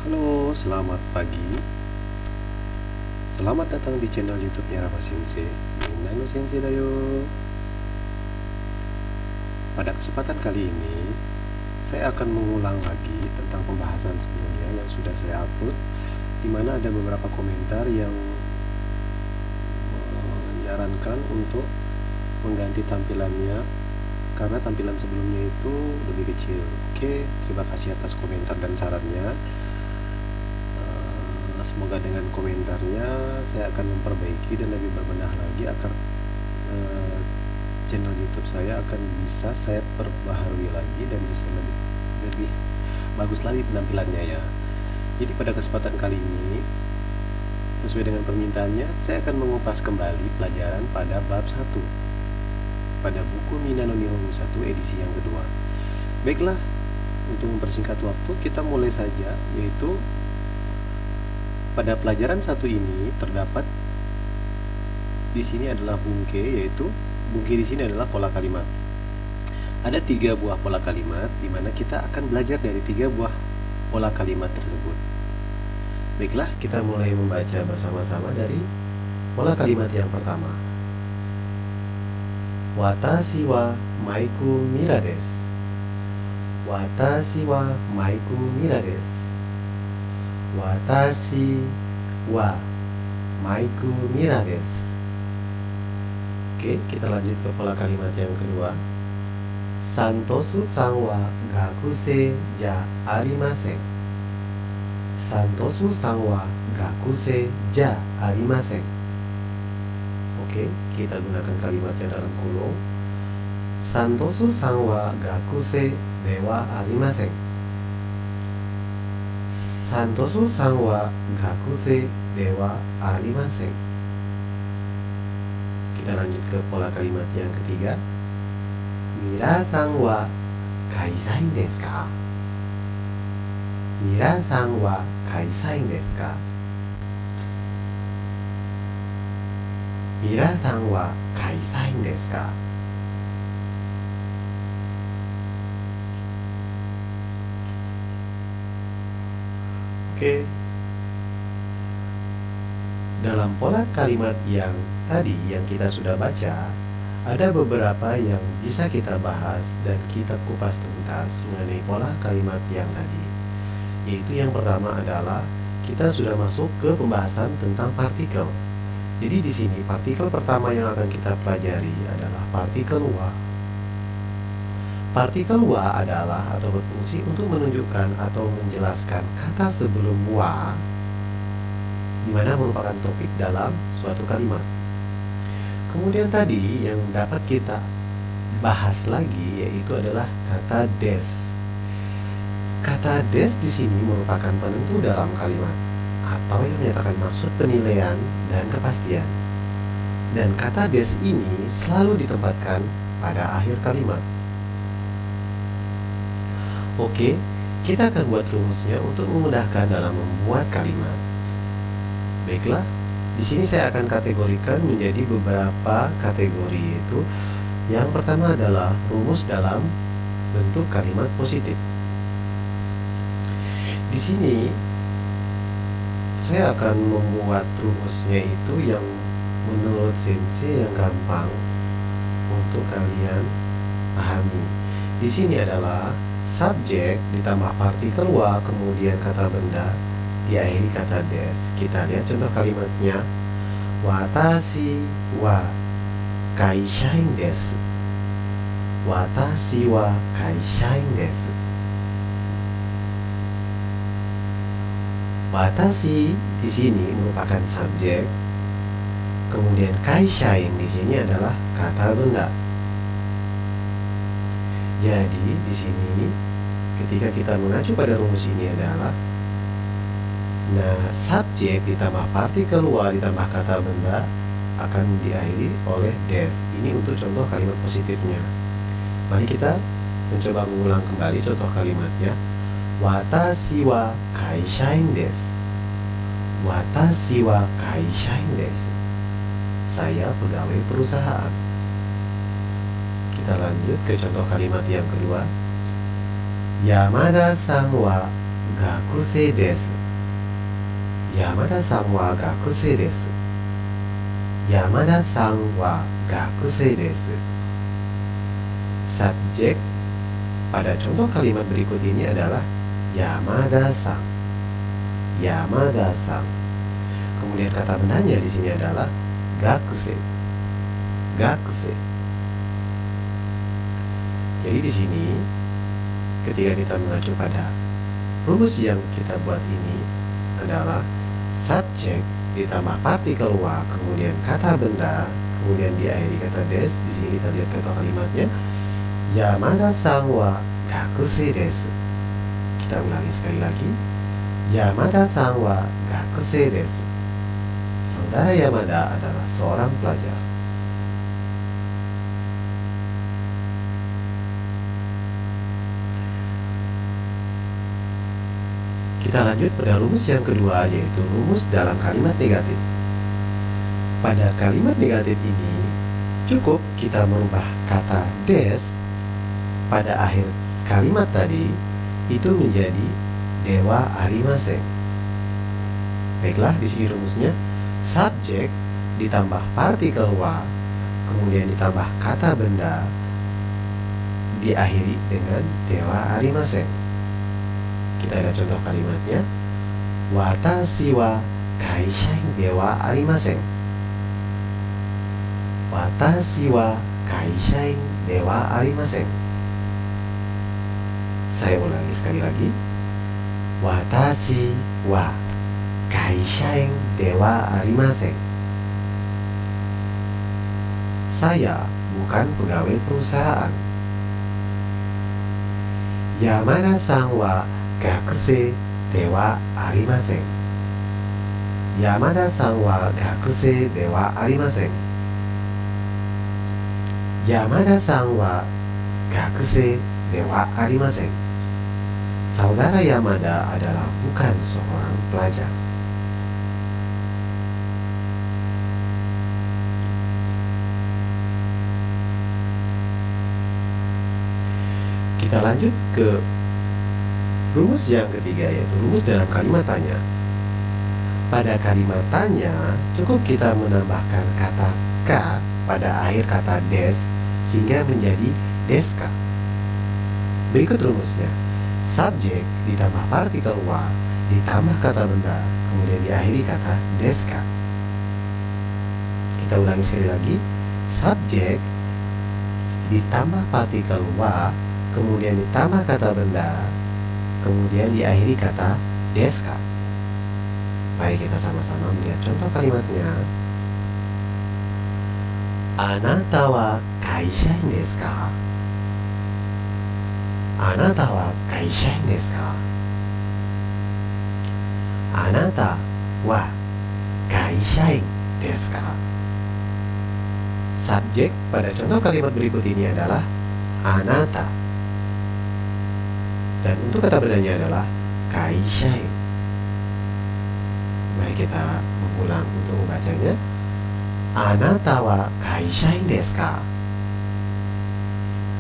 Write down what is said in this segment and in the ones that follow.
Halo, selamat pagi. Selamat datang di channel YouTube-nya Rafa Sensei. Minano Sensei dayo. Pada kesempatan kali ini, saya akan mengulang lagi tentang pembahasan sebelumnya yang sudah saya upload, di mana ada beberapa komentar yang menyarankan untuk mengganti tampilannya karena tampilan sebelumnya itu lebih kecil. Oke, terima kasih atas komentar dan sarannya. Semoga dengan komentarnya saya akan memperbaiki dan lebih berbenah lagi agar channel YouTube saya akan bisa saya perbaharui lagi dan bisa lebih bagus lagi penampilannya ya. Jadi pada kesempatan kali ini, sesuai dengan permintaannya, saya akan mengupas kembali pelajaran pada bab 1 pada buku Minano Nihongo 1 edisi yang kedua. Baiklah, untuk mempersingkat waktu kita mulai saja, yaitu pada pelajaran 1 ini terdapat di sini adalah bungke, yaitu bungke di sini adalah pola kalimat. Ada 3 buah pola kalimat di mana kita akan belajar dari 3 buah pola kalimat tersebut. Baiklah, kita mulai membaca bersama-sama dari pola kalimat yang pertama. Watashi wa maiku mira desu. Watashi wa maiku mira desu. Watashi wa maiku mira desu. Oke, kita lanjut ke pola kalimat yang kedua. Santosu-san wa gakusei ja arimasen. Santosu-san wa gakusei ja arimasen. Oke, kita gunakan kalimatnya dalam kurung. Santosu-san wa gakusei dewa arimasen. Santosu-san wa gakusei dewa arimasen. Kita lanjut ke pola kalimat yang ketiga. Mirasan wa kaisain desu ka? Mirasan wa kaisain desu ka? Mirasan wa kaisain desu ka? Oke. Dalam pola kalimat yang tadi yang kita sudah baca, ada beberapa yang bisa kita bahas dan kita kupas tuntas mengenai pola kalimat yang tadi. Yaitu yang pertama adalah kita sudah masuk ke pembahasan tentang partikel. Jadi di sini partikel pertama yang akan kita pelajari adalah partikel wa. Partikel wa adalah atau berfungsi untuk menunjukkan atau menjelaskan kata sebelum wa, di mana merupakan topik dalam suatu kalimat. Kemudian tadi yang dapat kita bahas lagi yaitu adalah kata des. Kata des di sini merupakan penentu dalam kalimat atau yang menyatakan maksud, penilaian, dan kepastian. Dan kata des ini selalu ditempatkan pada akhir kalimat. Oke, kita akan buat rumusnya untuk memudahkan dalam membuat kalimat. Baiklah, di sini saya akan kategorikan menjadi beberapa kategori, yaitu yang pertama adalah rumus dalam bentuk kalimat positif. Di sini saya akan membuat rumusnya itu yang menurut sensei yang gampang untuk kalian pahami. Di sini adalah subjek ditambah partikel wa, kemudian kata benda diakhiri kata des. Kita lihat contoh kalimatnya. Watashi wa kaishain desu. Watashi wa kaishain desu. Watashi di sini merupakan subjek, kemudian kaishain di sini adalah kata benda. Jadi di sini ketika kita mengacu pada rumus ini adalah subjek ditambah partikel wa ditambah kata benda akan diakhiri oleh des. Ini untuk contoh kalimat positifnya. Mari kita mencoba mengulang kembali contoh kalimatnya. Watashi wa kaishain desu. Watashi wa kaishain desu. Saya pegawai perusahaan. Kita lanjut ke contoh kalimat yang kedua. Yamada-san wa gakusei desu. Yamada-san wa gakusei desu. Yamada-san wa gakusei desu. Subjek pada contoh kalimat berikut ini adalah Yamada-san. Yamada-san. Kemudian kata bendanya di sini adalah gakusei. Gakusei. Jadi di sini ketika kita mengacu pada rumus yang kita buat ini adalah subjek ditambah partikel wa, kemudian kata benda, kemudian diakhiri kata des. Di sini kita lihat contoh kalimatnya. Yamada-san wa gakusei desu. Kita ulangi sekali lagi. Yamada-san wa gakusei desu. Saudara Yamada adalah seorang pelajar. Kita lanjut pada rumus yang kedua, yaitu rumus dalam kalimat negatif. Pada kalimat negatif ini cukup kita merubah kata des pada akhir kalimat tadi itu menjadi dewa arimasen. Baiklah, di sini rumusnya subjek ditambah partikel wa, kemudian ditambah kata benda, diakhiri dengan dewa arimasen. Kita lihat contoh kalimatnya. Watashi wa kaishain dewa arimasen. Watashi wa kaishain dewa arimasen. Saya ulangi sekali lagi. Watashi wa kaishain dewa arimasen. Saya bukan pegawai perusahaan. Yamada-san wa gakusei dewa arimasen. Yamada-san wa gakusei dewa arimasen. Yamada-san wa gakusei dewa arimasen. Saudara Yamada adalah bukan seorang pelajar. Kita lanjut ke rumus yang ketiga, yaitu rumus dalam kalimat tanya. Pada kalimat tanya cukup kita menambahkan kata ka pada akhir kata des sehingga menjadi deska. Berikut rumusnya. Subjek ditambah partikel wa ditambah kata benda, kemudian diakhiri kata deska. Kita ulangi sekali lagi. Subjek ditambah partikel wa, kemudian ditambah kata benda, kemudian diakhiri kata deska. Mari kita sama-sama melihat contoh kalimatnya. Anata wa kaishain desu ka? Anata wa kaishain desu ka? Anata wa kaishain desu ka? Subjek pada contoh kalimat berikut ini adalah anata. Dan untuk kata bendanya adalah kaishain. Mari kita mengulang untuk membacanya. Anata wa kaishain desu ka?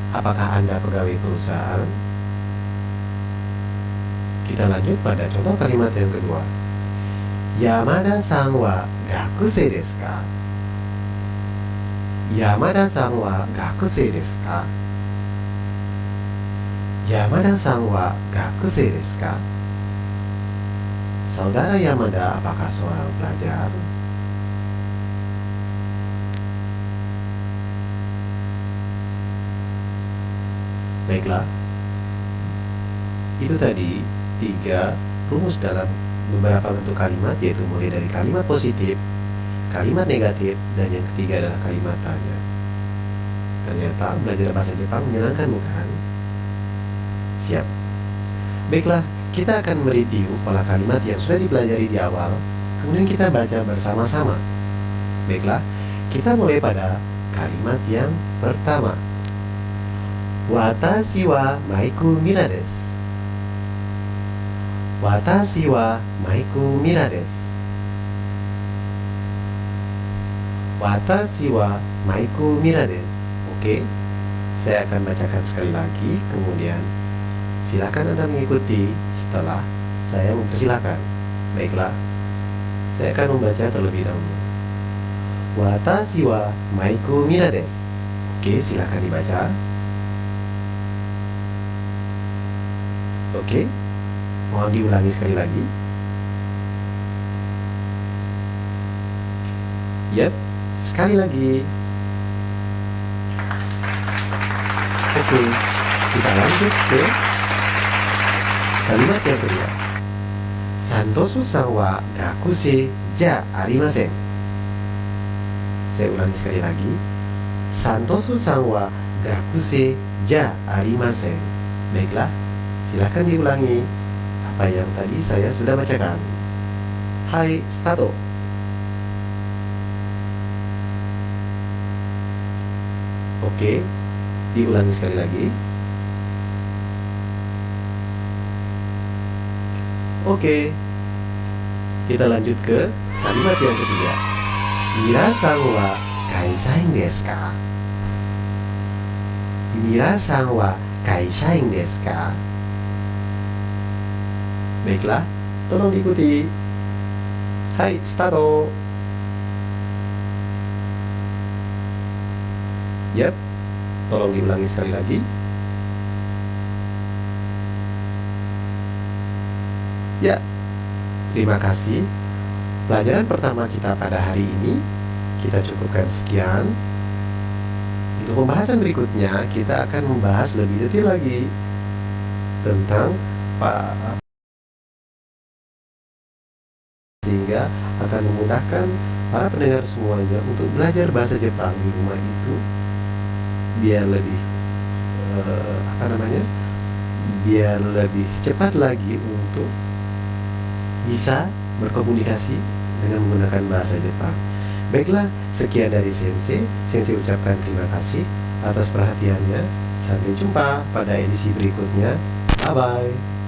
Apakah Anda pegawai perusahaan? Kita lanjut pada contoh kalimat yang kedua. Yamada-san wa gakusei desu ka? Yamada-san wa gakusei desu ka? Yamada-san wa gakusei desu ka? Saudara Yamada apakah seorang pelajar? Baiklah, itu tadi 3 rumus dalam beberapa bentuk kalimat, yaitu mulai dari kalimat positif, kalimat negatif, dan yang ketiga adalah kalimat tanya. Ternyata belajar bahasa Jepang menyenangkan, bukan? Siap. Baiklah, kita akan mereview pola kalimat yang sudah dipelajari di awal, kemudian kita baca bersama-sama. Baiklah, kita mulai pada kalimat yang pertama. Watashi wa Maiku Mira desu. Watashi wa Maiku Mira desu. Watashi wa Maiku Mira desu. Oke, saya akan bacakan sekali lagi, kemudian silakan Anda mengikuti setelah saya mempersilahkan. Baiklah, saya akan membaca terlebih dahulu. Watashi wa Maiku Mira desu. Oke, silakan dibaca. Oke, mohon diulangi sekali lagi. Yap, sekali lagi. Oke, kita lanjut ke kalimat yang kedua. Santosu-san wa gakusei ja arimasen. Saya ulangi sekali lagi. Santosu-san wa gakusei ja arimasen. Baiklah, silakan diulangi apa yang tadi saya sudah bacakan. Hai, start. Oke, diulangi sekali lagi. Oke, kita lanjut ke kalimat yang ketiga. Minasan wa kaishain desu ka? Minasan wa kaishain desu ka? Baiklah, tolong diikuti. Hai, start. Yap, tolong diulangi sekali lagi. Ya, terima kasih. Pelajaran pertama kita pada hari ini kita cukupkan sekian. Untuk pembahasan berikutnya kita akan membahas lebih detail lagi tentang sehingga akan memudahkan para pendengar semuanya untuk belajar bahasa Jepang di rumah itu biar lebih biar lebih cepat lagi untuk bisa berkomunikasi dengan menggunakan bahasa Jepang. Baiklah, sekian dari Sensei. Sensei ucapkan terima kasih atas perhatiannya. Sampai jumpa pada edisi berikutnya. Bye-bye.